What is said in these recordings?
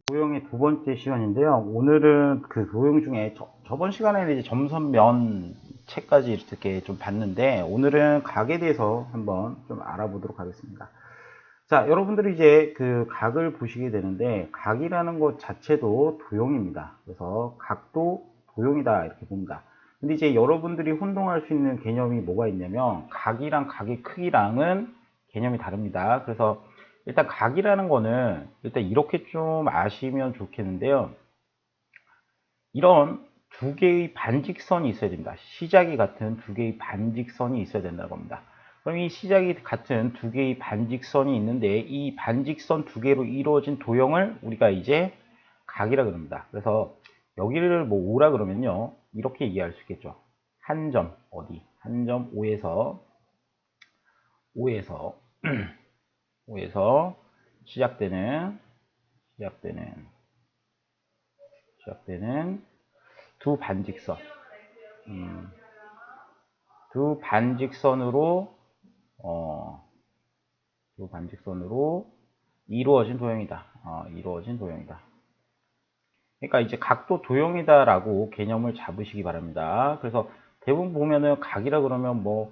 도형의 두 번째 시간인데요. 오늘은 그 도형 중에 저번 시간에는 이제 점선면 책까지 이렇게 좀 봤는데, 오늘은 각에 대해서 한번 좀 알아보도록 하겠습니다. 자, 여러분들이 이제 그 각을 보시게 되는데, 각이라는 것 자체도 도형입니다. 그래서 각도 도형이다 이렇게 봅니다. 근데 이제 여러분들이 혼동할 수 있는 개념이 뭐가 있냐면, 각이랑 각의 크기랑은 개념이 다릅니다. 그래서 일단 각이라는 거는 일단 이렇게 좀 아시면 좋겠는데요. 이런 두 개의 반직선이 있어야 됩니다. 시작이 같은 두 개의 반직선이 있어야 된다고 합니다. 그럼 이 시작이 같은 두 개의 반직선이 있는데, 이 반직선 두 개로 이루어진 도형을 우리가 이제 각이라 그럽니다. 그래서 여기를 뭐 O라 그러면요, 이렇게 이해할 수 있겠죠. 한 점 어디? 한 점 O에서 O에서 시작되는 시작되는 시작되는 두 반직선, 음, 두 반직선으로 어, 두 반직선으로 이루어진 도형이다. 이루어진 도형이다. 그러니까 이제 각도 도형이다라고 개념을 잡으시기 바랍니다. 그래서 대부분 보면은 각이라 그러면 뭐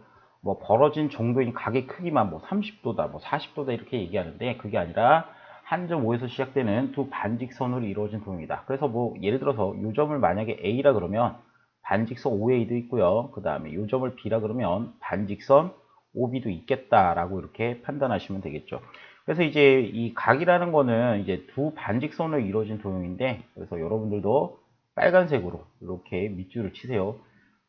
벌어진 정도인 각의 크기만 뭐 30도다, 뭐 40도다 이렇게 얘기하는데, 그게 아니라 한 점 O에서 시작되는 두 반직선으로 이루어진 도형이다. 그래서 뭐 예를 들어서 이 점을 만약에 A라 그러면 반직선 OA도 있고요. 그 다음에 이 점을 B라 그러면 반직선 OB도 있겠다라고 이렇게 판단하시면 되겠죠. 그래서 이제 이 각이라는 거는 이제 두 반직선으로 이루어진 도형인데, 그래서 여러분들도 빨간색으로 이렇게 밑줄을 치세요.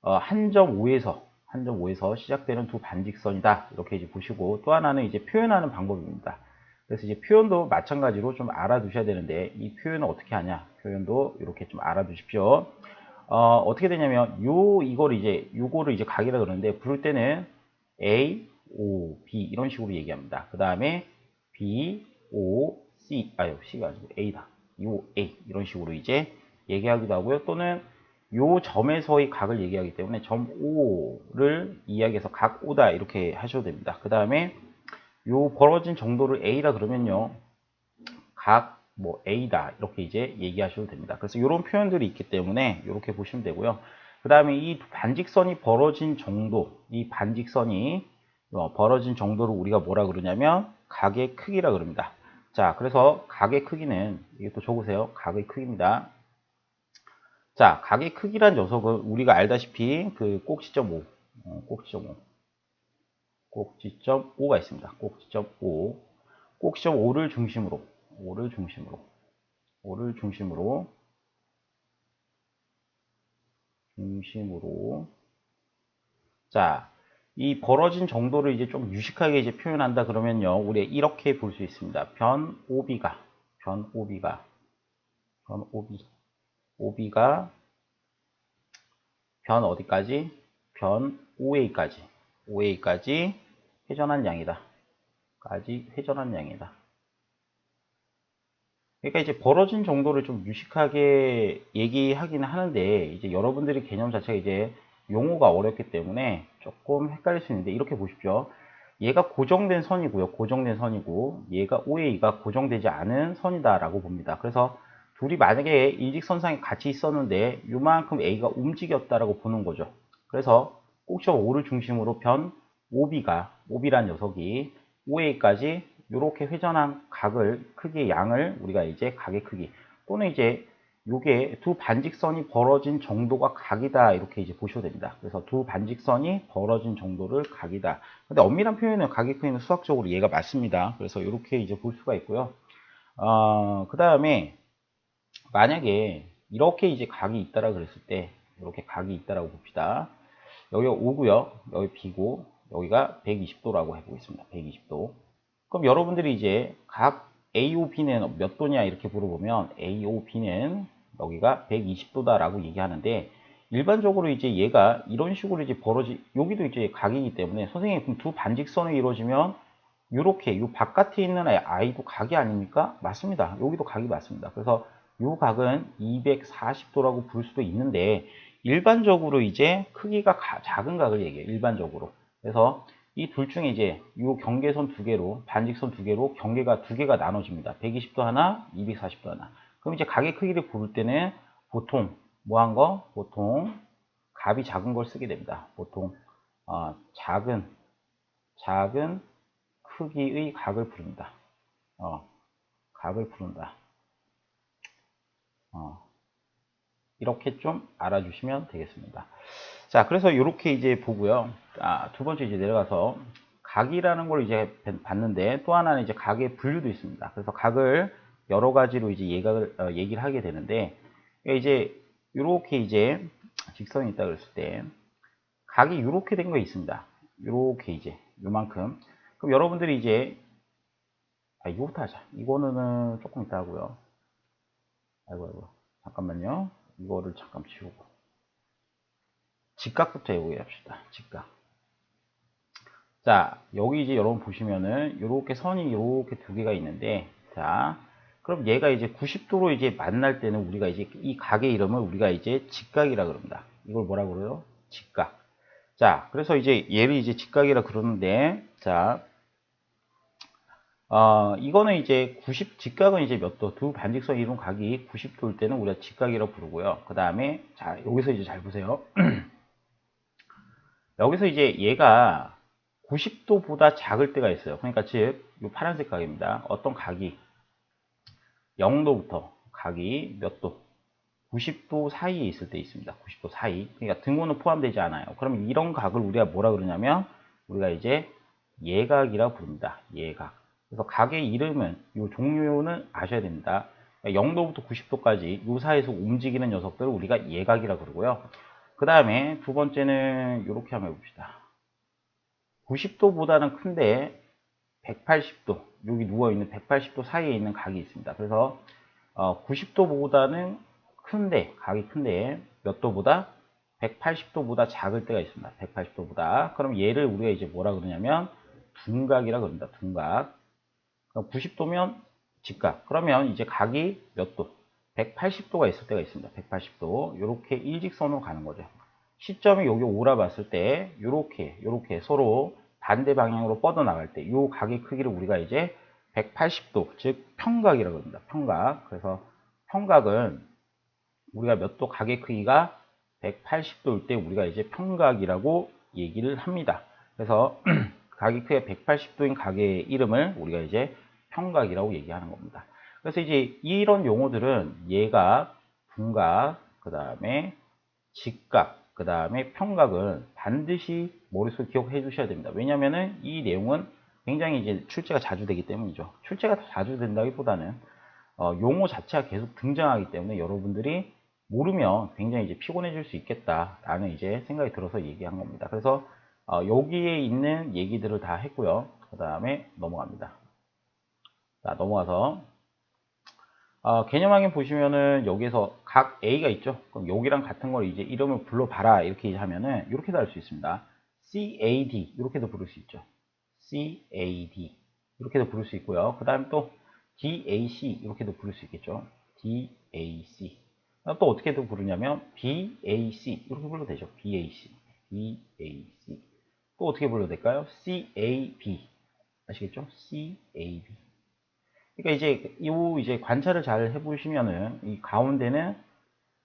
한 점 O에서 시작되는 두 반직선이다. 이렇게 이제 보시고, 또 하나는 이제 표현하는 방법입니다. 그래서 이제 표현도 마찬가지로 좀 알아두셔야 되는데, 이 표현은 어떻게 하냐? 표현도 이렇게 좀 알아두십시오. 어떻게 되냐면, 요거를 이제 각이라 그러는데, 부를 때는 A, O, B 이런 식으로 얘기합니다. 그 다음에 B, O, C가 아니고 A다. 요 A 이런 식으로 이제 얘기하기도 하고요. 또는 요 점에서의 각을 얘기하기 때문에 점 O를 이야기해서 각 O다 이렇게 하셔도 됩니다. 그 다음에 요 벌어진 정도를 A라 그러면요, 각 뭐 A다 이렇게 이제 얘기하셔도 됩니다. 그래서 이런 표현들이 있기 때문에 이렇게 보시면 되고요. 그 다음에 이 반직선이 벌어진 정도, 이 반직선이 벌어진 정도를 우리가 뭐라 그러냐면 각의 크기라 그럽니다. 자, 그래서 각의 크기는 이것도 적으세요. 각의 크기입니다. 자, 각의 크기란 녀석은 우리가 알다시피 그 꼭지점 O, 꼭지점 O가 있습니다. 꼭지점 O, 꼭지점 O를 중심으로, O를 중심으로, O를 중심으로, 중심으로. 자, 이 벌어진 정도를 이제 좀 유식하게 이제 표현한다 그러면요, 우리 이렇게 볼 수 있습니다. 변 OB가, 변 OB가, 변 OB, OB가 변 어디까지? 변 OA까지, OA까지 회전한 양이다. 까지 회전한 양이다. 그러니까 이제 벌어진 정도를 좀 유식하게 얘기하기는 하는데, 이제 여러분들이 개념 자체가 이제 용어가 어렵기 때문에 조금 헷갈릴 수 있는데, 이렇게 보십시오. 얘가 고정된 선이고요. 고정된 선이고, 얘가 OA가 고정되지 않은 선이다라고 봅니다. 그래서 둘이 만약에 일직선상에 같이 있었는데 요만큼 A가 움직였다라고 보는 거죠. 그래서 꼭지점 O를 중심으로 변 OB란 녀석이 OA까지 이렇게 회전한 각을, 크기의 양을 우리가 이제 각의 크기, 또는 이제 요게 두 반직선이 벌어진 정도가 각이다 이렇게 이제 보셔도 됩니다. 그래서 두 반직선이 벌어진 정도를 각이다. 근데 엄밀한 표현은 각의 크기는 수학적으로 얘가 맞습니다. 그래서 이렇게 이제 볼 수가 있고요. 그 다음에 만약에 이렇게 이제 각이 있다라 그랬을 때, 이렇게 각이 있다라고 봅시다. 여기가 O고요. 여기 B고, 여기가 120도라고 해보겠습니다. 120도. 그럼 여러분들이 이제 각 AOB는 몇 도냐 이렇게 물어보면, AOB는 여기가 120도다라고 얘기하는데, 일반적으로 이제 얘가 이런 식으로 이제 여기도 이제 각이기 때문에, 선생님 그럼 두 반직선이 이루어지면 이렇게 요 바깥에 있는 I도 각이 아닙니까? 맞습니다. 여기도 각이 맞습니다. 그래서 요 각은 240도라고 부를 수도 있는데, 일반적으로 이제 크기가 작은 각을 얘기해요. 일반적으로. 그래서 이 둘 중에 이제 요 경계선 두 개로, 반직선 두 개로 경계가 두 개가 나눠집니다. 120도 하나, 240도 하나. 그럼 이제 각의 크기를 고를 때는 보통 뭐 한 거? 보통 값이 작은 걸 쓰게 됩니다. 보통 작은 크기의 각을 부른다. 각을 부른다. 이렇게 좀 알아주시면 되겠습니다. 자, 그래서 이렇게 이제 보고요. 두 번째 이제 내려가서 각이라는 걸 이제 봤는데 또 하나는 이제 각의 분류도 있습니다. 그래서 각을 여러 가지로 이제 얘기를 하게 되는데 이제 이렇게 이제 직선이 있다 그랬을 때 각이 이렇게 된 거 있습니다. 이렇게 이제 요만큼. 그럼 여러분들이 이제 이거부터 하자. 이거는 조금 이따 하고요. 아이고 잠깐만요. 이거를 잠깐 지우고 직각부터 해보합시다. 직각. 자, 여기 이제 여러분 보시면은 이렇게 선이 이렇게 두 개가 있는데, 자, 그럼 얘가 이제 90도로 이제 만날 때는 우리가 이제 이 각의 이름을 우리가 이제 직각이라 그럽니다. 이걸 뭐라 그래요? 직각. 자, 그래서 이제 얘를 이제 직각이라 그러는데, 자, 이거는 이제 직각은 이제 몇 도? 두 반직선 이룬 각이 90도일 때는 우리가 직각이라고 부르고요. 그 다음에, 자, 여기서 이제 잘 보세요. 여기서 이제 얘가 90도보다 작을 때가 있어요. 그러니까 즉, 이 파란색 각입니다. 어떤 각이 0도부터 각이 몇 도? 90도 사이에 있을 때 있습니다. 90도 사이. 그러니까 등호는 포함되지 않아요. 그러면 이런 각을 우리가 뭐라 그러냐면, 우리가 이제 예각이라고 부릅니다. 예각. 그래서 각의 이름은, 이 종류는 아셔야 됩니다. 0도부터 90도까지 이 사이에서 움직이는 녀석들을 우리가 예각이라고 그러고요. 그 다음에 두 번째는 이렇게 한번 해봅시다. 90도보다는 큰데 180도, 여기 누워있는 180도 사이에 있는 각이 있습니다. 그래서 90도보다는 큰데, 각이 큰데 몇 도보다? 180도보다 작을 때가 있습니다. 180도보다. 그럼 얘를 우리가 이제 뭐라 그러냐면 둔각이라 그럽니다. 둔각. 그럼 90도면 직각. 그러면 이제 각이 몇 도? 180도가 있을 때가 있습니다. 180도. 이렇게 일직선으로 가는 거죠. 시점이 여기 오라 봤을 때 이렇게 서로 반대 방향으로 뻗어 나갈 때 이 각의 크기를 우리가 이제 180도, 즉 평각이라고 합니다. 평각. 그래서 평각은 우리가 몇 도 각의 크기가 180도일 때 우리가 이제 평각이라고 얘기를 합니다. 그래서 각의 크기가 180도인 각의 이름을 우리가 이제 평각이라고 얘기하는 겁니다. 그래서 이제 이런 용어들은 예각, 분각, 그 다음에 직각, 그 다음에 평각은 반드시 머릿속에 기억해 주셔야 됩니다. 왜냐면은 이 내용은 굉장히 이제 출제가 자주 되기 때문이죠. 출제가 자주 된다기보다는 용어 자체가 계속 등장하기 때문에 여러분들이 모르면 굉장히 이제 피곤해질 수 있겠다라는 이제 생각이 들어서 얘기한 겁니다. 그래서 여기에 있는 얘기들을 다 했고요. 그 다음에 넘어갑니다. 자, 넘어가서 개념 확인 보시면은 여기에서 각 A가 있죠. 그럼 여기랑 같은 걸 이제 이름을 불러봐라 이렇게 하면은 이렇게도 할 수 있습니다. CAD 이렇게도 부를 수 있죠. CAD 이렇게도 부를 수 있고요. 그 다음에 또 DAC 이렇게도 부를 수 있겠죠. DAC 또 어떻게도 부르냐면 BAC 이렇게 불러도 되죠. BAC BAC 또 어떻게 불러도 될까요? CAB 아시겠죠? CAB 그러니까 이제 관찰을 잘 해보시면은 이 가운데는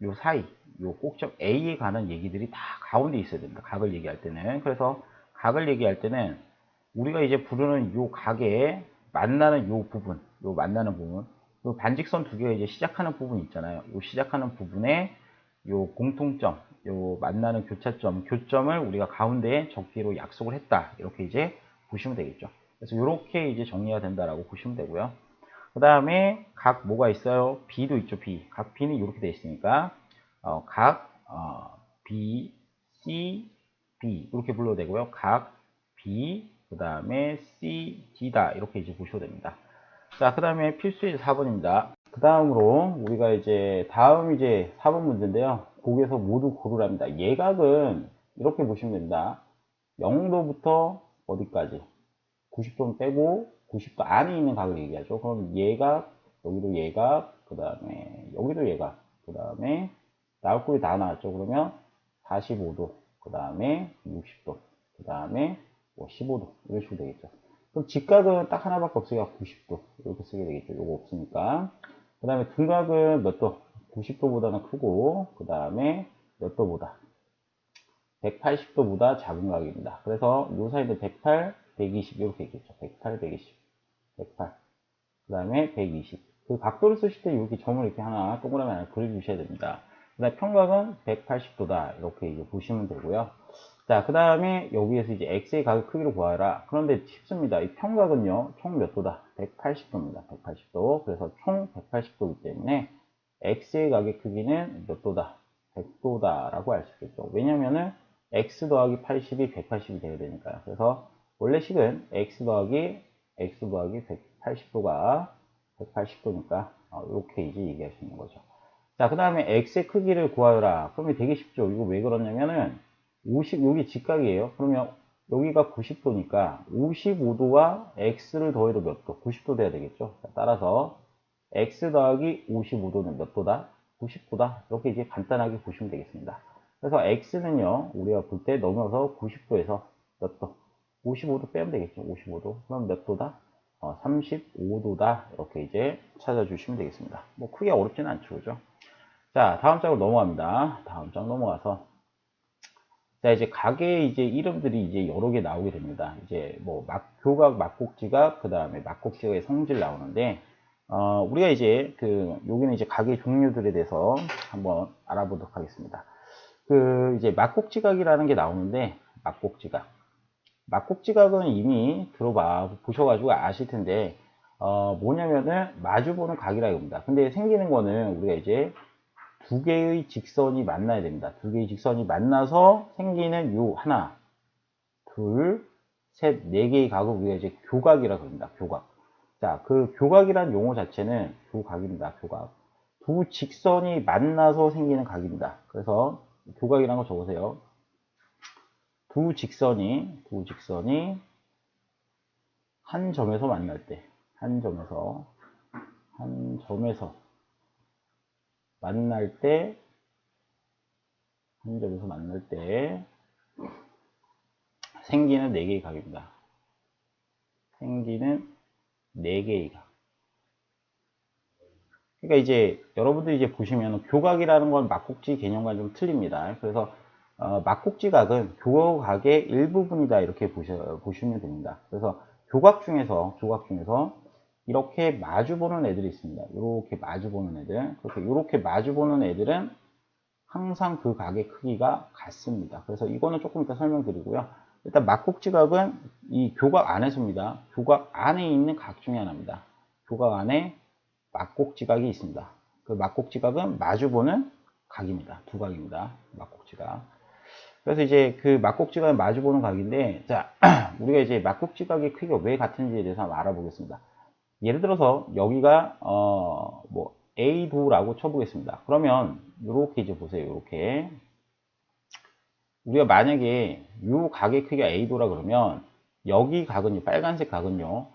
요 사이, 요 꼭점 A에 관한 얘기들이 다 가운데 있어야 됩니다. 각을 얘기할 때는. 그래서 각을 얘기할 때는 우리가 이제 부르는 요 각에 만나는 요 부분, 요 만나는 부분, 요 반직선 두 개가 이제 시작하는 부분이 있잖아요. 요 시작하는 부분에 요 공통점, 요 만나는 교차점, 교점을 우리가 가운데에 적기로 약속을 했다. 이렇게 이제 보시면 되겠죠. 그래서 이렇게 이제 정리가 된다라고 보시면 되고요. 그 다음에 각 뭐가 있어요? B도 있죠. B. 각 B는 이렇게 되어 있으니까 B, C, B 이렇게 불러도 되고요. 각 B 그 다음에 C, D다 이렇게 이제 보셔도 됩니다. 자, 그 다음에 필수의 4번입니다. 그 다음으로 우리가 이제 다음 이제 4번 문제인데요. 거기에서 모두 고르랍니다. 예각은 이렇게 보시면 됩니다. 0도부터 어디까지? 90도는 빼고 90도 안에 있는 각을 얘기하죠. 그럼 예각, 여기도 예각, 그 다음에 여기도 예각, 그 다음에 나올 꼴이 다 나왔죠. 그러면 45도, 그 다음에 60도, 그 다음에 뭐 15도 이런 식으로 되겠죠. 그럼 직각은 딱 하나밖에 없으니까 90도 이렇게 쓰게 되겠죠. 요거 없으니까. 그 다음에 둔각은 몇 도? 90도보다는 크고, 그 다음에 몇 도보다? 180도보다 작은 각입니다. 그래서 요 사이는 108, 120 이렇게 있겠죠. 108, 120, 108. 그 다음에 120. 그 각도를 쓰실 때 여기 점을 이렇게 하나 동그라미 하나 그려주셔야 됩니다. 그 다음에 평각은 180도다 이렇게 이제 보시면 되고요. 자, 그 다음에 여기에서 이제 x의 각의 크기를 구하라. 그런데 쉽습니다. 이 평각은요, 총 몇 도다? 180도입니다. 180도. 그래서 총 180도이기 때문에 x의 각의 크기는 몇 도다? 100도다라고 할 수 있겠죠. 왜냐면은 x 더하기 80이 180이 되어야 되니까요. 그래서 원래 식은 x 더하기 180도가 180도니까 이렇게 이제 얘기할 수 있는 거죠. 자, 그 다음에 x의 크기를 구하여라. 그러면 되게 쉽죠. 이거 왜 그러냐면은 50, 여기 직각이에요. 그러면 여기가 90도니까 55도와 x를 더해도 몇 도? 90도 돼야 되겠죠. 자, 따라서 x 더하기 55도는 몇 도다? 90도다. 이렇게 이제 간단하게 보시면 되겠습니다. 그래서 x는요, 우리가 볼 때 넘어서 90도에서 몇 도? 55도 빼면 되겠죠. 55도. 그럼 몇 도다? 35도다. 이렇게 이제 찾아주시면 되겠습니다. 뭐 크게 어렵지는 않죠. 그죠? 자, 다음 장으로 넘어갑니다. 다음 장 넘어가서. 자, 이제 가게 이제 이름들이 이제 여러 개 나오게 됩니다. 이제 뭐 교각, 막곡지각, 그 다음에 막곡지각의 성질 나오는데, 우리가 이제 여기는 이제 가게 종류들에 대해서 한번 알아보도록 하겠습니다. 이제 막곡지각이라는 게 나오는데, 막곡지각. 막곡지각은 이미 보셔가지고 아실 텐데, 뭐냐면은 마주보는 각이라 이겁니다. 근데 생기는 거는 우리가 이제 두 개의 직선이 만나야 됩니다. 두 개의 직선이 만나서 생기는 요 하나, 둘, 셋, 네 개의 각을 우리가 이제 교각이라고 합니다. 교각. 자, 그 교각이란 용어 자체는 교각입니다. 교각. 두 직선이 만나서 생기는 각입니다. 그래서 교각이라는 거 적으세요. 두 직선이 한 점에서 만날 때, 한 점에서 만날 때, 한 점에서 만날 때 생기는 네 개의 각입니다. 생기는 네 개의 각. 그러니까 이제 여러분들이 이제 보시면 교각이라는 건 막곡지 개념과 좀 틀립니다. 그래서 막곡지각은 교각의 일부분이다 이렇게 보시면 됩니다. 그래서 교각 중에서 이렇게 마주보는 애들이 있습니다. 이렇게 마주보는 애들. 그렇게 이렇게 마주보는 애들은 항상 그 각의 크기가 같습니다. 그래서 이거는 조금 이따 설명드리고요. 일단 막곡지각은 이 교각 안에서입니다. 교각 안에 있는 각 중에 하나입니다. 교각 안에 막곡지각이 있습니다. 그 막곡지각은 마주보는 각입니다. 두 각입니다. 막곡지각. 그래서 이제 그 막곡지각은 마주보는 각인데, 자, 우리가 이제 막곡지각의 크기가 왜 같은지에 대해서 한번 알아보겠습니다. 예를 들어서 여기가 뭐 A도라고 쳐보겠습니다. 그러면 이렇게 이제 보세요. 이렇게 우리가 만약에 이 각의 크기가 A도라 그러면 여기 각은요, 빨간색 각은요,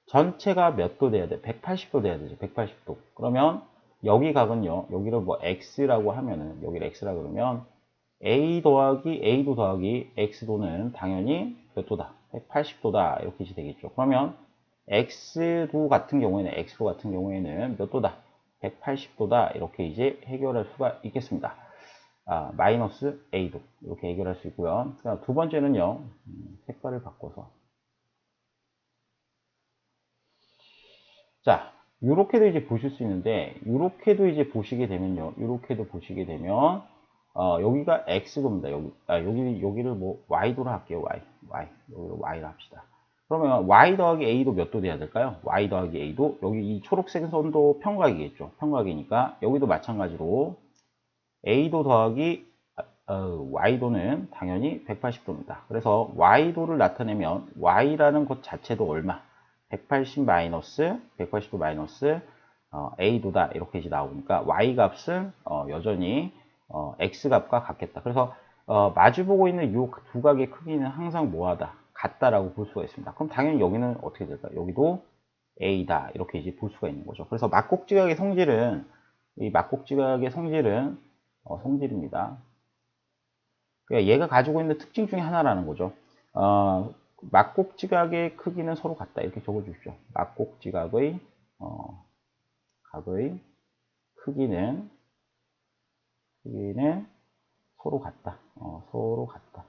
전체가 몇 도 돼야 돼? 180도 돼야 되죠. 180도. 그러면 여기 각은요, 여기를 뭐 X라고 하면은, 여기를 X라 그러면 A도 더하기 X도는 당연히 몇 도다? 180도다. 이렇게 되겠죠. 그러면 X도 같은 경우에는 몇 도다? 180도다. 이렇게 이제 해결할 수가 있겠습니다. 마이너스 A도. 이렇게 해결할 수 있고요. 두 번째는요, 색깔을 바꿔서. 자, 이렇게도 이제 보실 수 있는데, 이렇게도 이제 보시게 되면요, 여기가 X도입니다. 여기를 뭐 Y도로 할게요. 여기를 Y로 합시다. 그러면 Y 더하기 A도 몇 도 돼야 될까요? Y 더하기 A도, 여기 이 초록색 선도 평각이겠죠. 평각이니까, 여기도 마찬가지로 A도 더하기 Y도는 당연히 180도입니다. 그래서 Y도를 나타내면 Y라는 것 자체도 얼마? 180 마이너스 180도 마이너스 A도다 이렇게 이제 나오니까 Y 값은 여전히 X 값과 같겠다. 그래서 마주보고 있는 이 두 각의 크기는 항상 뭐하다? 같다라고 볼 수가 있습니다. 그럼 당연히 여기는 어떻게 될까요? 여기도 A다 이렇게 이제 볼 수가 있는 거죠. 그래서 막곡지각의 성질은 성질입니다. 그러니까 얘가 가지고 있는 특징 중에 하나라는 거죠. 막곡지각의 크기는 서로 같다. 이렇게 적어 주십시오. 막곡지각의 각의 크기는 서로 같다. 서로 같다.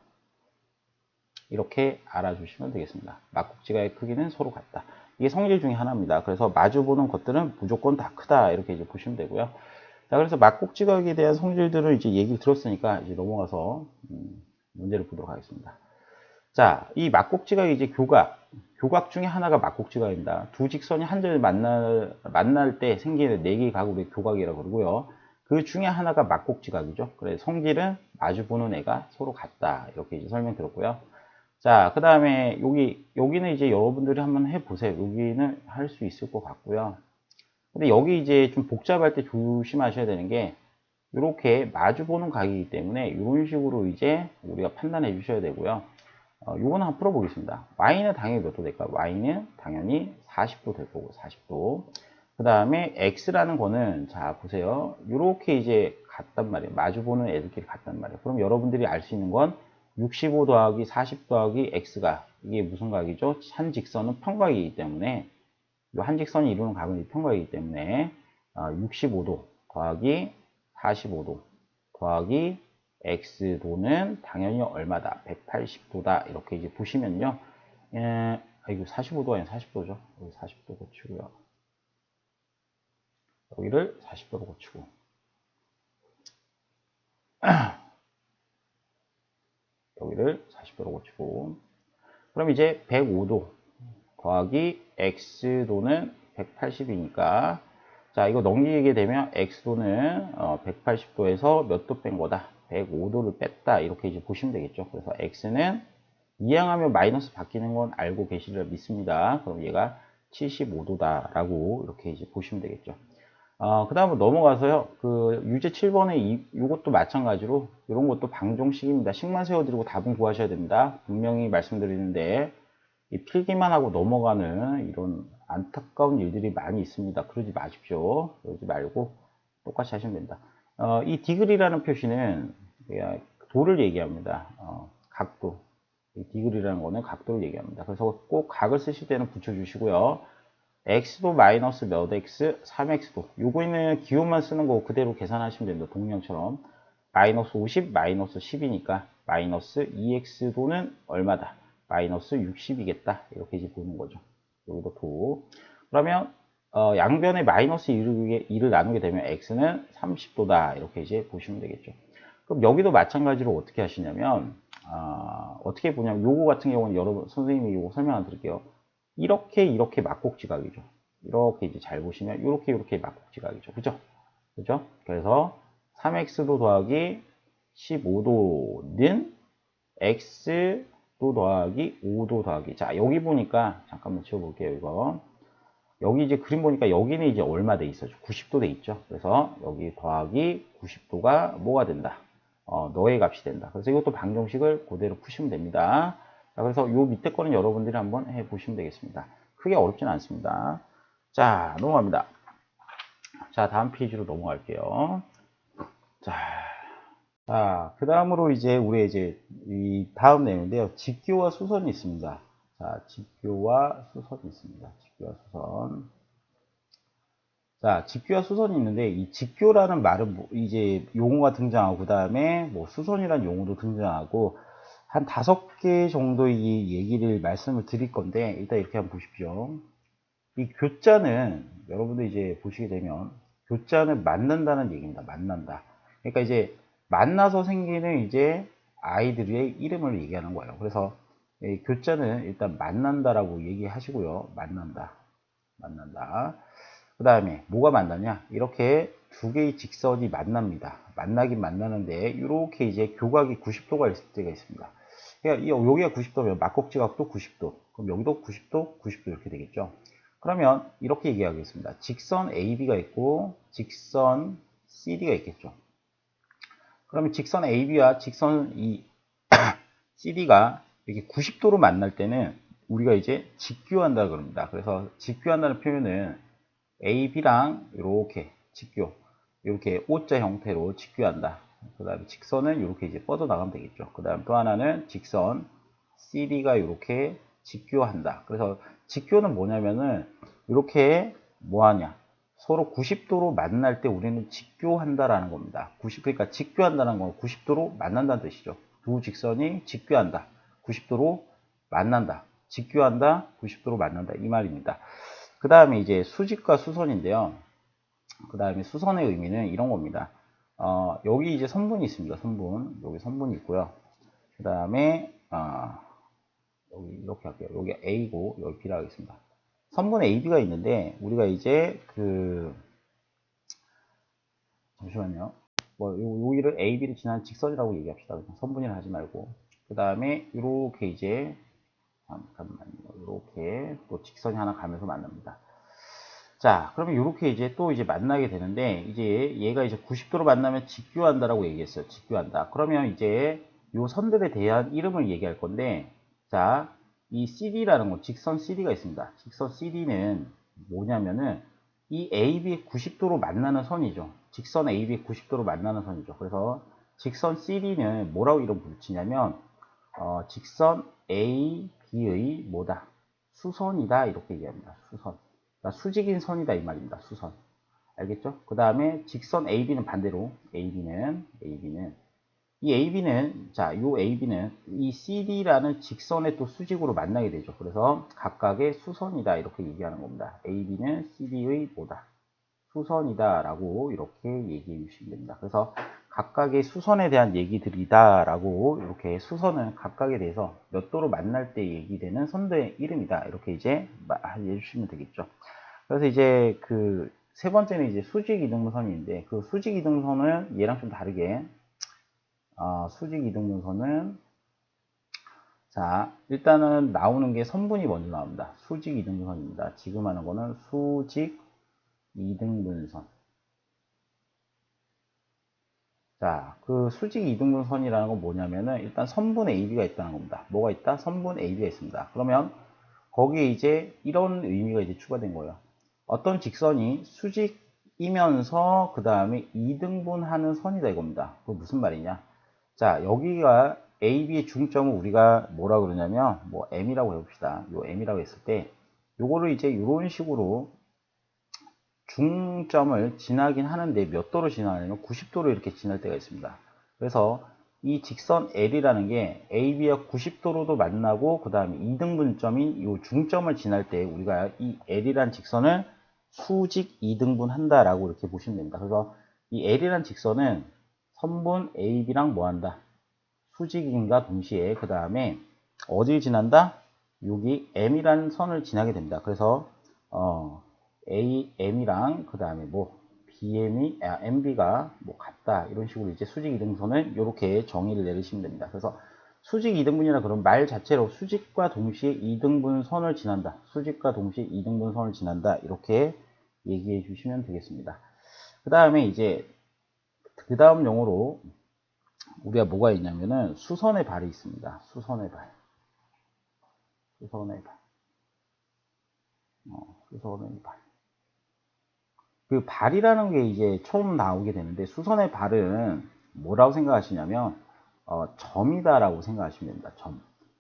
이렇게 알아주시면 되겠습니다. 막국지각의 크기는 서로 같다. 이게 성질 중에 하나입니다. 그래서 마주보는 것들은 무조건 다 크다. 이렇게 이제 보시면 되고요. 자, 그래서 막국지각에 대한 성질들을 이제 얘기를 들었으니까 이제 넘어가서 문제를 보도록 하겠습니다. 자, 이 막국지각이 이제 교각 중에 하나가 막국지각입니다. 두 직선이 한 점에 만날 때 생기는 네 개의 각을 우리 교각이라고 그러고요. 그 중에 하나가 막국지각이죠. 그래서 성질은 마주보는 애가 서로 같다. 이렇게 이제 설명 들었고요. 자, 그 다음에 여기는 이제 여러분들이 한번 해보세요. 여기는 할 수 있을 것 같고요. 근데 여기 이제 좀 복잡할 때 조심하셔야 되는 게, 이렇게 마주보는 각이기 때문에 이런 식으로 이제 우리가 판단해 주셔야 되고요. 요거는 한번 풀어보겠습니다. y는 당연히 몇 도 될까요? y는 당연히 40도 될 거고, 40도. 그 다음에 x라는 거는, 자, 보세요. 이렇게 이제 같단 말이에요. 마주보는 애들끼리 같단 말이에요. 그럼 여러분들이 알 수 있는 건 65 더하기 40 더하기 x가, 이게 무슨 각이죠? 한 직선은 평각이기 때문에, 이 한 직선이 이루는 각은 평각이기 때문에 65도 더하기 45도 더하기 x도는 당연히 얼마다? 180도다. 이렇게 이제 보시면요. 이거 45도 아니라 40도죠. 여기 40도 고치고요. 여기를 40도로 고치고. 여기를 40도로 고치고. 그럼 이제 105도 더하기 x도는 180이니까, 자, 이거 넘기게 되면 x도는 180도에서 몇 도 뺀 거다? 105도를 뺐다. 이렇게 이제 보시면 되겠죠. 그래서 x는 이항하면 마이너스 바뀌는 건 알고 계시리라 믿습니다. 그럼 얘가 75도다라고 이렇게 이제 보시면 되겠죠. 그 다음으로 넘어가서요. 그 유제 7번에 이것도 마찬가지로 이런 것도 방정식입니다. 식만 세워드리고 답은 구하셔야 됩니다. 분명히 말씀드리는데 이 필기만 하고 넘어가는 이런 안타까운 일들이 많이 있습니다. 그러지 마십시오. 그러지 말고 똑같이 하시면 됩니다. 이 디그리라는 표시는 도를 얘기합니다. 각도. 이 디그리라는 거는 각도를 얘기합니다. 그래서 꼭 각을 쓰실 때는 붙여주시고요. x도 마이너스 몇 x, 3x도. 요거는 기호만 쓰는 거 그대로 계산하시면 됩니다. 동영처럼. 마이너스 50, 마이너스 10이니까 마이너스 2x도는 얼마다? 마이너스 60이겠다. 이렇게 이제 보는 거죠. 여기도 도. 그러면 양변에 마이너스 2를 나누게 되면 x는 30도다. 이렇게 이제 보시면 되겠죠. 그럼 여기도 마찬가지로 어떻게 하시냐면 어떻게 보냐면 요거 같은 경우는 여러분 선생님이 요거 설명 안 드릴게요. 이렇게 막국지각이죠. 이렇게 이제 잘 보시면 이렇게 막국지각이죠. 그죠? 그죠? 그래서 3x도 더하기 15도는 x도 더하기 5도 더하기. 자, 여기 보니까 잠깐만 지워볼게요. 이거. 여기 이제 그림 보니까 여기는 이제 얼마 돼 있어요? 90도 돼 있죠. 그래서 여기 더하기 90도가 뭐가 된다? 너의 값이 된다. 그래서 이것도 방정식을 그대로 푸시면 됩니다. 자, 그래서 요 밑에 거는 여러분들이 한번 해 보시면 되겠습니다. 크게 어렵진 않습니다. 자, 넘어갑니다. 자, 다음 페이지로 넘어갈게요. 자, 그 다음으로 이제 우리 이제 이 다음 내용인데요. 직교와 수선이 있습니다. 자, 직교와 수선이 있습니다. 직교와 수선. 자, 직교와 수선이 있는데, 이 직교라는 말은 이제 용어가 등장하고, 그 다음에 뭐 수선이라는 용어도 등장하고, 한 5개 정도의 얘기를 말씀을 드릴 건데, 일단 이렇게 한번 보십시오. 이 교자는, 여러분들 이제 보시게 되면, 교자는 만난다는 얘기입니다. 만난다. 그러니까 이제, 만나서 생기는 이제 아이들의 이름을 얘기하는 거예요. 그래서, 이 교자는 일단 만난다라고 얘기하시고요. 만난다. 만난다. 그 다음에 뭐가 만나냐? 이렇게 두 개의 직선이 만납니다. 만나긴 만나는데 이렇게 이제 교각이 90도가 있을 때가 있습니다. 그러니까 여기가 90도면 막곡지각도 90도. 그럼 여기도 90도, 90도 이렇게 되겠죠. 그러면 이렇게 얘기하겠습니다. 직선 AB가 있고 직선 CD가 있겠죠. 그러면 직선 AB와 직선 CD가 이렇게 90도로 만날 때는 우리가 이제 직교한다 그럽니다. 그래서 직교한다는 표현은 AB랑 이렇게 직교, 이렇게 O자 형태로 직교한다. 그 다음에 직선은 이렇게 이제 뻗어 나가면 되겠죠. 그 다음 또 하나는 직선 CD가 이렇게 직교한다. 그래서 직교는 뭐냐면은 이렇게 뭐하냐? 서로 90도로 만날 때 우리는 직교한다라는 겁니다. 그러니까 직교한다는 건 90도로 만난다는 뜻이죠. 두 직선이 직교한다. 90도로 만난다. 직교한다. 90도로 만난다. 이 말입니다. 그 다음에 이제 수직과 수선인데요. 그 다음에 수선의 의미는 이런 겁니다. 여기 이제 선분이 있습니다. 선분. 여기 선분이 있고요. 그 다음에, 여기 이렇게 할게요. 여기 A고, 여기 B라 하겠습니다. 선분 AB가 있는데, 우리가 이제 잠시만요. 여기를 AB를 지나는 직선이라고 얘기합시다. 선분이라 하지 말고. 그 다음에, 이렇게 이제, 잠깐만요. 이렇게 또 직선이 하나 가면서 만납니다. 자, 그러면 이렇게 이제 또 이제 만나게 되는데, 이제 얘가 이제 90도로 만나면 직교한다라고 얘기했어요. 직교한다. 그러면 이제 요 선들에 대한 이름을 얘기할 건데, 자, 이 CD라는 거, 직선 CD가 있습니다. 직선 CD는 뭐냐면은 이 AB 90도로 만나는 선이죠. 직선 AB 90도로 만나는 선이죠. 그래서 직선 CD는 뭐라고 이름 붙이냐면, 직선 AB의 뭐다? 수선이다. 이렇게 얘기합니다. 수선. 그러니까 수직인 선이다 이 말입니다. 수선. 알겠죠? 그 다음에 직선 AB는 반대로 AB는 이 AB는 자, 요 AB는 이 CD라는 직선의 또 수직으로 만나게 되죠. 그래서 각각의 수선이다 이렇게 얘기하는 겁니다. AB는 CD의 뭐다? 수선이다 라고 이렇게 얘기해 주시면 됩니다. 그래서 각각의 수선에 대한 얘기들이다 라고 이렇게 수선은 각각에 대해서 몇 도로 만날 때 얘기되는 선들의 이름이다 이렇게 이제 해주시면 되겠죠. 그래서 이제 그 세 번째는 이제 수직 이등분선인데 그 수직 이등분선은 얘랑 좀 다르게 수직 이등분선은 자 일단은 나오는 게 선분이 먼저 나옵니다. 수직 이등분선입니다. 지금 하는 거는 수직 이등분선. 자, 그 수직 이등분선이라는 건 뭐냐면은 일단 선분 AB가 있다는 겁니다. 뭐가 있다? 선분 AB가 있습니다. 그러면 거기에 이제 이런 의미가 이제 추가된 거예요. 어떤 직선이 수직이면서 그 다음에 이등분하는 선이다 이겁니다. 그거 무슨 말이냐? 자, 여기가 AB의 중점을 우리가 뭐라 그러냐면 뭐 M이라고 해봅시다. 요 M이라고 했을 때 요거를 이제 이런 식으로 중점을 지나긴 하는데 몇 도로 지나냐면 90도로 이렇게 지날 때가 있습니다. 그래서 이 직선 L이라는 게 AB와 90도로도 만나고 그 다음에 이등분점인 이 중점을 지날 때 우리가 이 L이라는 직선을 수직 이등분 한다라고 이렇게 보시면 됩니다. 그래서 이 L이라는 직선은 선분 AB랑 뭐 한다? 수직인과 동시에 그 다음에 어디를 지난다? 여기 M이라는 선을 지나게 됩니다. 그래서 AM이랑 그 다음에 뭐 MB가 뭐 같다 이런 식으로 이제 수직 이등분선을 이렇게 정의를 내리시면 됩니다. 그래서 수직 이등분이라 그런 말 자체로 수직과 동시에 이등분선을 지난다. 수직과 동시에 이등분선을 지난다. 이렇게 얘기해 주시면 되겠습니다. 그 다음에 이제 그 다음 용어로 우리가 뭐가 있냐면은 수선의 발이 있습니다. 수선의 발. 수선의 발. 수선의 발. 그 발이라는 게 이제 처음 나오게 되는데 수선의 발은 뭐라고 생각하시냐면 점이다라고 생각하시면 됩니다.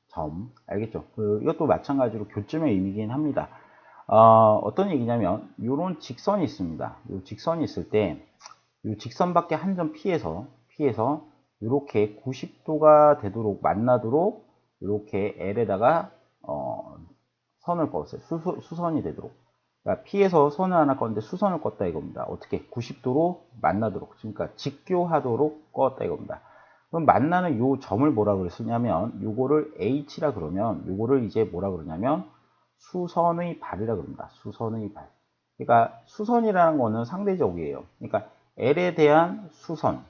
점 알겠죠? 이것도 마찬가지로 교점의 의미이긴 합니다. 어떤 얘기냐면 이런 직선이 있습니다. 이 직선이 있을 때 이 직선밖에 한 점 피해서 이렇게 90도가 되도록 만나도록 이렇게 L에다가 선을 껐어요. 수선이 되도록. 그러니까 P에서 선을 하나 껐는데 수선을 껐다 이겁니다. 어떻게? 90도로 만나도록. 그러니까 직교하도록 껐다 이겁니다. 그럼 만나는 요 점을 뭐라 그랬냐면 요거를 H라 그러면 요거를 이제 뭐라 그러냐면 수선의 발이라 그럽니다. 수선의 발. 그러니까 수선이라는 거는 상대적이에요. 그러니까 L에 대한 수선,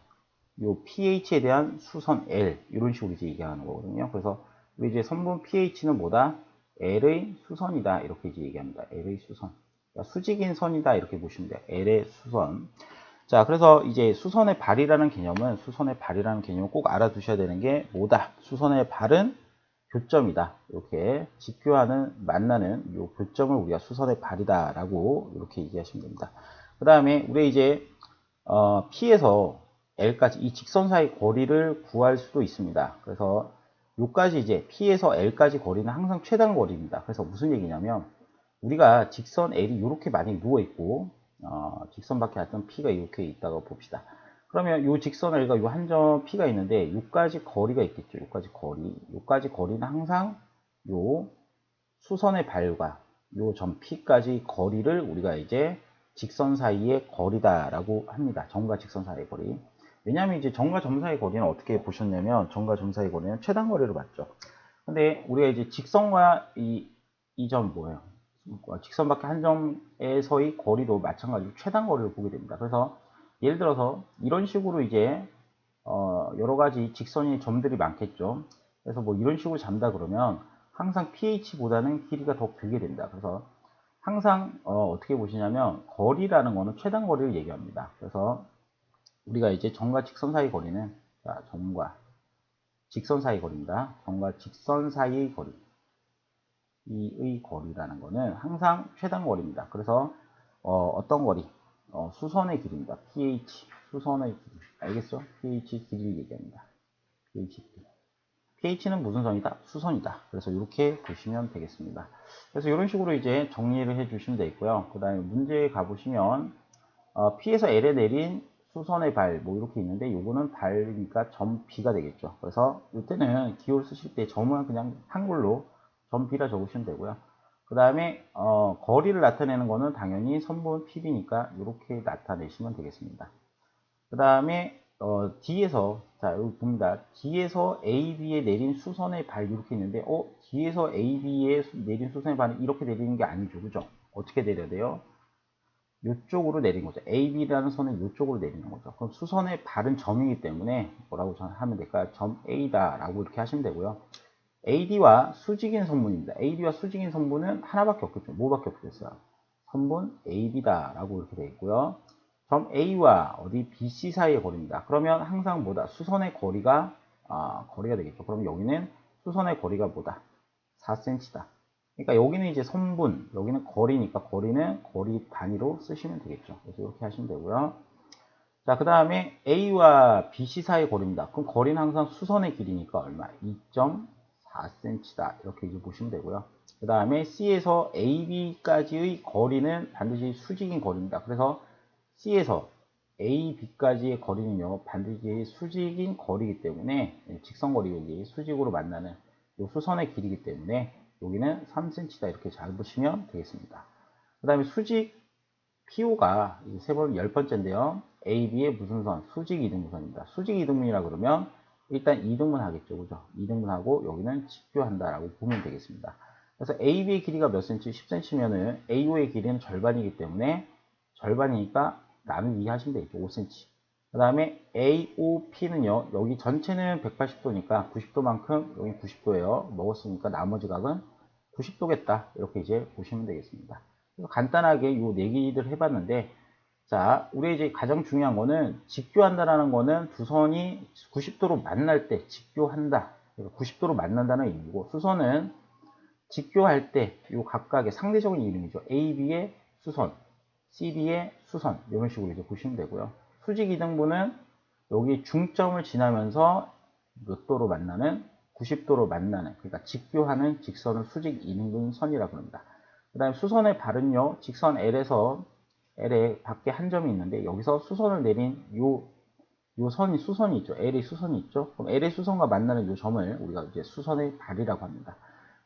요 pH에 대한 수선 L 이런 식으로 이제 얘기하는 거거든요. 그래서 이제 선분 pH는 뭐다? L의 수선이다 이렇게 이제 얘기합니다. L의 수선. 그러니까 수직인 선이다 이렇게 보시면 돼요. L의 수선. 자, 그래서 이제 수선의 발이라는 개념은 꼭 알아두셔야 되는 게 뭐다? 수선의 발은 교점이다. 이렇게 직교하는 만나는 요 교점을 우리가 수선의 발이다라고 이렇게 얘기하시면 됩니다. 그 다음에 우리 이제 P에서 L까지 이 직선 사이 거리를 구할 수도 있습니다. 그래서 요까지 이제 P에서 L까지 거리는 항상 최단 거리입니다. 그래서 무슨 얘기냐면 우리가 직선 L이 이렇게 만약에 누워 있고 직선밖에 어떤 P가 이렇게 있다고 봅시다. 그러면 이 직선을 이 한 점 P가 있는데 요까지 거리가 있겠죠. 요까지 거리. 요까지 거리는 항상 요 수선의 발과 요 점 P까지 거리를 우리가 이제 직선 사이의 거리다라고 합니다. 점과 직선 사이의 거리. 왜냐하면 이제 점과 점 사이의 거리는 어떻게 보셨냐면 점과 점 사이의 거리는 최단 거리로 봤죠. 근데 우리가 이제 직선과 이 점 뭐예요? 직선 밖에 한 점에서의 거리도 마찬가지로 최단 거리를 보게 됩니다. 그래서 예를 들어서 이런 식으로 이제 여러 가지 직선이 점들이 많겠죠. 그래서 뭐 이런 식으로 잔다 그러면 항상 pH보다는 길이가 더 길게 된다. 그래서 항상 어떻게 보시냐면 거리라는 거는 최단 거리를 얘기합니다. 그래서 우리가 이제 점과 직선 사이 거리는 자, 점과 직선 사이 거리입니다. 점과 직선 사이의 거리. 이의 거리라는 거는 항상 최단 거리입니다. 그래서 어떤 거리? 수선의 길이입니다. pH 수선의 길이. 알겠죠? pH 길이를 얘기합니다. pH 길이. pH는 무슨 선이다? 수선이다. 그래서 이렇게 보시면 되겠습니다. 그래서 이런 식으로 이제 정리를 해 주시면 되겠고요. 그 다음에 문제에 가보시면 P에서 L에 내린 수선의 발, 뭐 이렇게 있는데 요거는 발이니까 점 B가 되겠죠. 그래서 이때는 기호를 쓰실 때 점은 그냥 한글로 점 B라 적으시면 되고요. 그 다음에 거리를 나타내는 거는 당연히 선분 PB니까 이렇게 나타내시면 되겠습니다. 그 다음에 D에서 자 여기 봅니다. D에서 AB에 내린 수선의 발 이렇게 있는데 D에서 AB에 내린 수선의 발은 이렇게 내리는 게 아니죠. 그죠? 어떻게 내려야 돼요? 이쪽으로 내린 거죠. AB라는 선은 이쪽으로 내리는 거죠. 그럼 수선의 발은 점이기 때문에 뭐라고 하면 될까요? 점 A다 라고 이렇게 하시면 되고요. AD와 수직인 선분입니다. AD와 수직인 선분은 하나밖에 없겠죠. 뭐밖에 없겠어요? 선분 AB다 라고 이렇게 되어 있고요. 점 A와 어디 BC 사이의 거리입니다. 그러면 항상 뭐다? 수선의 거리가 거리가 되겠죠. 그럼 여기는 수선의 거리가 뭐다? 4cm다. 그러니까 여기는 이제 선분, 여기는 거리니까 거리는 거리 단위로 쓰시면 되겠죠. 그래서 이렇게 하시면 되고요. 자, 그 다음에 A와 BC 사이의 거리입니다. 그럼 거리는 항상 수선의 길이니까 얼마? 2.4cm다. 이렇게 이제 보시면 되고요. 그 다음에 C에서 AB까지의 거리는 반드시 수직인 거리입니다. 그래서 C에서 AB까지의 거리는요, 반드시 수직인 거리이기 때문에, 직선거리 여기 수직으로 만나는 이 수선의 길이기 때문에, 여기는 3cm다. 이렇게 잘 보시면 되겠습니다. 그 다음에 수직 PO가 세 번, 10번째인데요. AB의 무슨 선? 수직 이등분선입니다. 수직 이등분이라 그러면 일단 이등분 하겠죠. 그죠? 이등분하고 여기는 직교한다라고 보면 되겠습니다. 그래서 AB의 길이가 몇 cm? 10cm면은 AO의 길이는 절반이기 때문에 절반이니까 나누기 2 하시면 되겠죠. 5cm. 그 다음에 AOP는요. 여기 전체는 180도니까 90도만큼 여기 90도예요. 먹었으니까 나머지 각은 90도겠다. 이렇게 이제 보시면 되겠습니다. 간단하게 요 내기를 해봤는데, 자, 우리 이제 가장 중요한 거는 직교한다라는 거는 두 선이 90도로 만날 때 직교한다. 90도로 만난다는 의미고, 수선은 직교할 때 요 각각의 상대적인 이름이죠. AB의 수선, CB의 수선 이런 식으로 이제 보시면 되고요. 수직 이등분은 여기 중점을 지나면서 몇 도로 만나는 90도로 만나는 그러니까 직교하는 직선을 수직 이등분선이라고 합니다. 그 다음에 수선의 발은요, 직선 L에서 L에 밖에 한 점이 있는데, 여기서 수선을 내린 요 선이 수선이 있죠. L의 수선이 있죠. 그럼 L의 수선과 만나는 요 점을 우리가 이제 수선의 발이라고 합니다.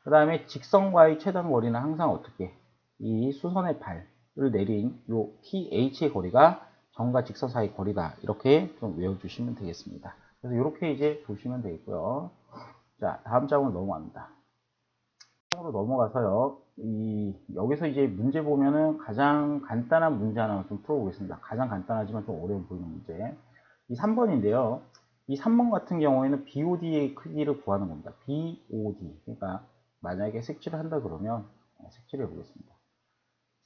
그 다음에 직선과의 최단 거리는 항상 어떻게? 이 수선의 발을 내린 요 PH의 거리가 점과 직선 사이 거리다. 이렇게 좀 외워주시면 되겠습니다. 그래서 이렇게 이제 보시면 되겠고요. 자, 다음 장으로 넘어갑니다. 으로 넘어가서요. 여기서 이제 문제 보면은 가장 간단한 문제 하나 좀 풀어보겠습니다. 가장 간단하지만 좀 어려워 보이는 문제. 이 3번인데요. 이 3번 같은 경우에는 BOD의 크기를 구하는 겁니다. BOD. 그러니까 만약에 색칠을 한다 그러면 색칠해 보겠습니다.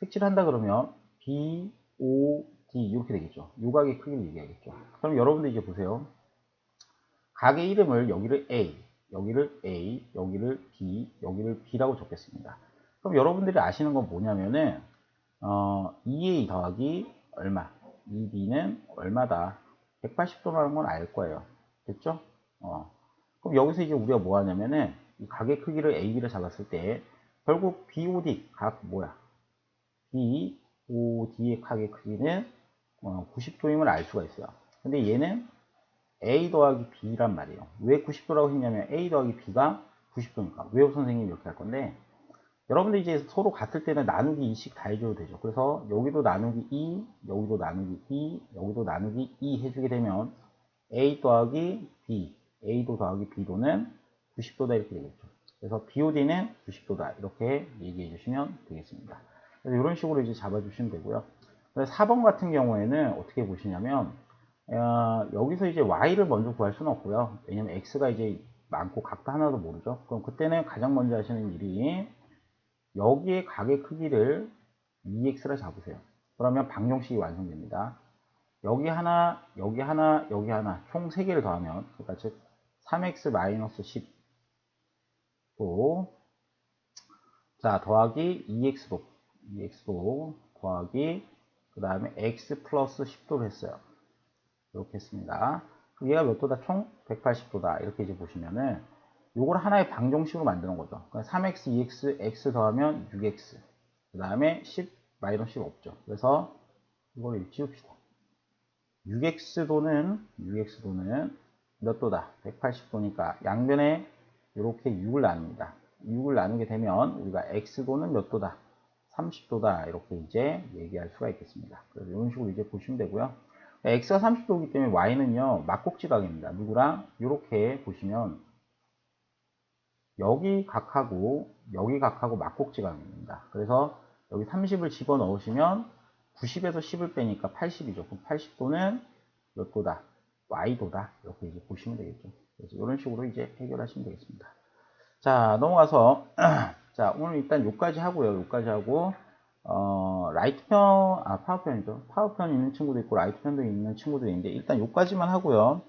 색칠을 한다 그러면 BOD 이렇게 되겠죠. 요각의 크기를 얘기하겠죠. 그럼 여러분들 이제 보세요. 각의 이름을 여기를 A, 여기를 A, 여기를 B, 여기를 B라고 적겠습니다. 그럼 여러분들이 아시는 건 뭐냐면은 2A 더하기 얼마, 2B는 얼마다 180도라는 건 알 거예요. 됐죠? 그럼 여기서 이제 우리가 뭐 하냐면은 이 각의 크기를 A, B를 잡았을 때 결국 BOD 각 뭐야? B, OD의 각의 크기는 90도임을 알 수가 있어요. 근데 얘는 A 더하기 B란 말이에요. 왜 90도라고 했냐면 A 더하기 B가 90도니까. 왜요 선생님 이렇게 할 건데 여러분들 이제 서로 같을 때는 나누기 2씩 다 해줘도 되죠. 그래서 여기도 나누기 2, 여기도 나누기 2, 여기도 나누기 2 해주게 되면 A 더하기 B, A도 더하기 B도는 90도다 이렇게 되겠죠. 그래서 BOD는 90도다 이렇게 얘기해 주시면 되겠습니다. 그래서 이런 식으로 이제 잡아주시면 되고요. 4번 같은 경우에는 어떻게 보시냐면 여기서 이제 Y를 먼저 구할 수는 없고요. 왜냐면 X가 이제 많고 각도 하나도 모르죠. 그럼 그때는 가장 먼저 하시는 일이 여기에 각의 크기를 2x라 잡으세요. 그러면 방정식이 완성됩니다. 여기 하나, 여기 하나, 여기 하나 총 3개를 더하면 그러니까 즉 3x-10도 자 더하기 2x도 더하기 그 다음에 x 플러스 10도를 했어요. 이렇게 했습니다. 얘가 몇 도다? 총 180도다. 이렇게 이제 보시면은 요걸 하나의 방정식으로 만드는 거죠. 3x, 2x, x 더하면 6x. 그 다음에 10, 마이너스 10 없죠. 그래서 이걸 지웁시다. 6x도는 몇 도다? 180도니까 양변에 이렇게 6을 나눕니다. 6을 나누게 되면 우리가 x도는 몇 도다? 30도다. 이렇게 이제 얘기할 수가 있겠습니다. 그래서 이런 식으로 이제 보시면 되고요. x가 30도이기 때문에 y는요, 막곡지각입니다. 누구랑? 이렇게 보시면 여기 각하고 막곡지각입니다. 그래서 여기 30을 집어 넣으시면 90에서 10을 빼니까 80이죠. 그럼 80도는 몇 도다? y도다. 이렇게 이제 보시면 되겠죠. 그래서 이런 식으로 이제 해결하시면 되겠습니다. 자, 넘어가서 자, 오늘 일단 요까지 하고요. 요까지 하고 라이트 편, 파워편이죠. 파워편 있는 친구도 있고 라이트 편도 있는 친구도 있는데 일단 요까지만 하고요.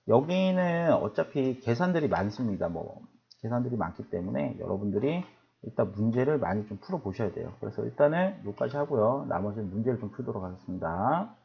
여기는 어차피 계산들이 많습니다. 계산들이 많기 때문에 여러분들이 일단 문제를 많이 좀 풀어 보셔야 돼요. 그래서 일단은 요까지 하고요. 나머지는 문제를 좀 풀도록 하겠습니다.